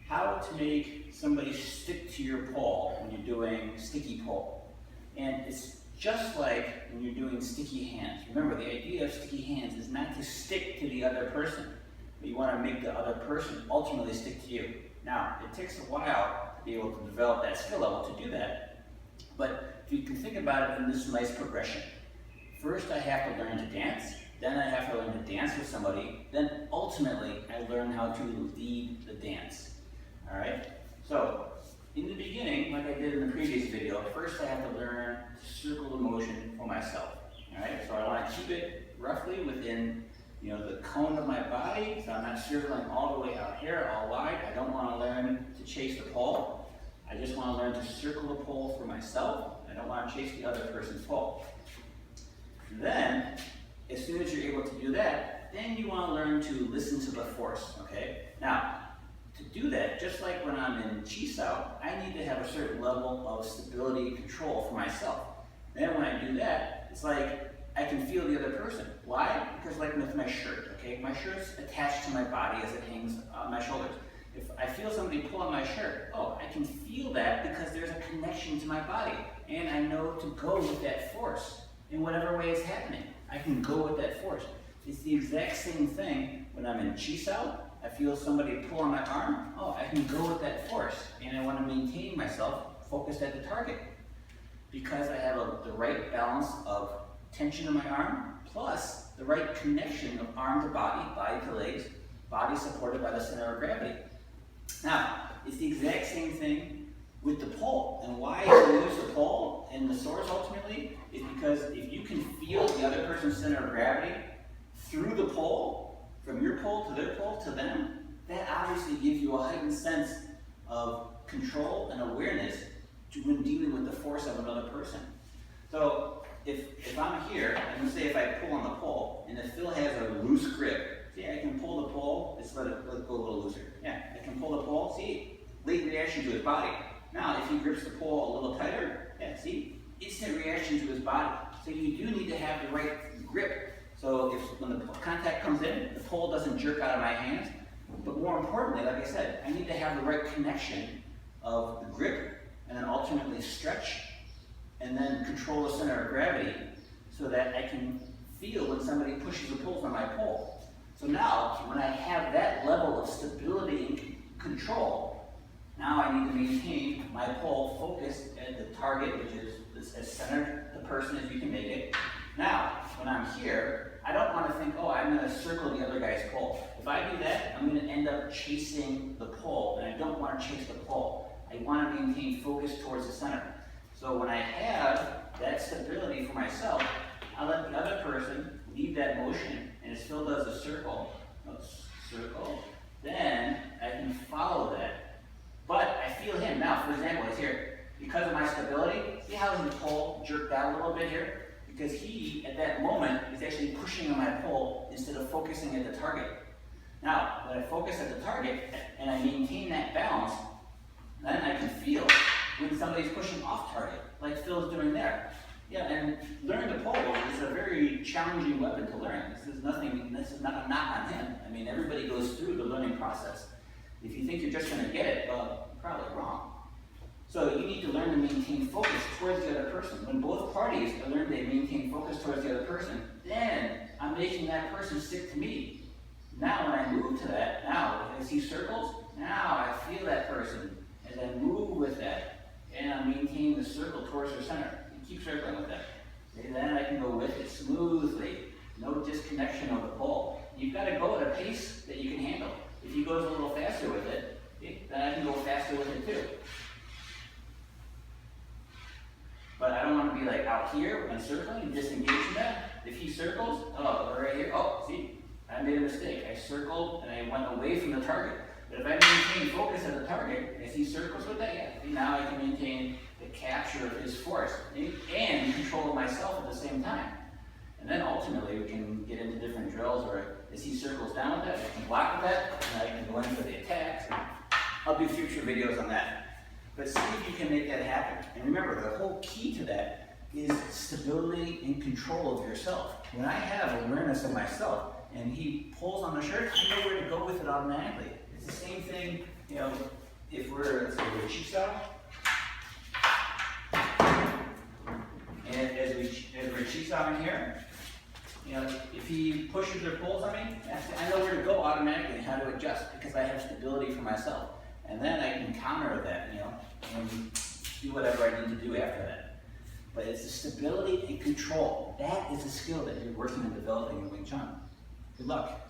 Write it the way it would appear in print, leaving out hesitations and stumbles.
how to make somebody stick to your pole when you're doing sticky pole. And it's just like when you're doing sticky hands. Remember, the idea of sticky hands is not to stick to the other person, but you want to make the other person ultimately stick to you. Now, it takes a while to be able to develop that skill level to do that, but if you can think about it in this nice progression. First, I have to learn to dance, then I have to learn to dance with somebody, then ultimately I learn how to lead the dance. All right? So, in the beginning, like I did in the previous video, first I have to learn to circle the motion for myself. All right? So I want to keep it roughly within, the cone of my body, so I'm not circling all the way out here, all wide. I don't want to learn to chase the pole. I just want to learn to circle the pole for myself. I don't want to chase the other person's pole. Then, as soon as you're able to do that, then you want to learn to listen to the force, okay? Now, to do that, just like when I'm in Chisao, I need to have a certain level of stability and control for myself. Then when I do that, it's like I can feel the other person. Why? Because like with my shirt, okay? My shirt's attached to my body as it hangs on my shoulders. If I feel somebody pull on my shirt, I can feel that because there's a connection to my body. And I know to go with that force in whatever way it's happening. I can go with that force. It's the exact same thing when I'm in Chisao. I feel somebody pull on my arm, I can go with that force. And I want to maintain myself focused at the target. Because I have the right balance of tension in my arm, plus the right connection of arm to body, body to legs, body supported by the center of gravity. Now, it's the exact same thing with the pole. And why you use the pole and the source ultimately is because if you can feel the other person's center of gravity through the pole, from your pole to their pole to them, that obviously gives you a heightened sense of control and awareness when dealing with the force of another person. So if I'm here, and let's say if I pull on the pole, and if Phil has a loose grip, see, I can pull the pole, let's let it go a little looser. Yeah, I can pull the pole, see, late reaction to his body. Now, if he grips the pole a little tighter, yeah, see, instant reaction to his body. So you do need to have the right grip. So when the contact comes in, the pole doesn't jerk out of my hands. But more importantly, like I said, I need to have the right connection of the grip, and then ultimately stretch, and then control the center of gravity so that I can feel when somebody pushes or pulls on my pole. So now, when I have that level of stability and control, now I need to maintain my pole focused at the target, which is as centered the person as you can make it. Now, when I'm here, I don't want to think, I'm going to circle the other guy's pole. If I do that, I'm going to end up chasing the pole, and I don't want to chase the pole. I want to maintain focus towards the center. So when I have that stability for myself, I let the other person lead that motion, and as Phil does a circle, then I can follow that. But I feel him. Now, for example, he's here. Because of my stability, see how his pole jerked out a little bit here? Because he, at that moment, is actually pushing on my pole instead of focusing at the target. Now, when I focus at the target, and I maintain that balance, then I can feel when somebody's pushing off target, like Phil's doing there. Yeah, and learning the pole is a very challenging weapon to learn. This is not a knock on him. I mean, everybody goes through the learning process. If you think you're just going to get it, well, you're probably wrong. So you need to learn to maintain focus towards the other person. When both parties learn to maintain focus towards the other person, then I'm making that person stick to me. Now when I move to that, now if I see circles, now I feel that person as I move with that, and I'm maintaining the circle towards their center. You keep circling with that. And then I can go with it smoothly, no disconnection of the pole. You've got to go at a pace that you can handle. If he goes a little faster with it, then I can go faster with it too. But I don't want to be like out here when circling and disengage from that. If he circles, right here, see, I made a mistake. I circled and I went away from the target. But if I maintain focus at the target, as he circles with that, now I can maintain the capture of his force and control of myself at the same time. And then ultimately we can get into different drills where as he circles down with that, I can block with that, and I can go in for the attacks. I'll do future videos on that. But see if you can make that happen. And remember, the whole key to that is stability and control of yourself. When I have awareness of myself and he pulls on the shirt, I know where to go with it automatically. It's the same thing You know, if we're, let's say, we're chi sao, and as we're chi saoing here, you know, if he pushes or pulls on me, I know where to go automatically and how to adjust because I have stability for myself. And then I can counter that, you know, and do whatever I need to do after that. But it's the stability and control. That is a skill that you're working on developing in Wing Chun. Good luck.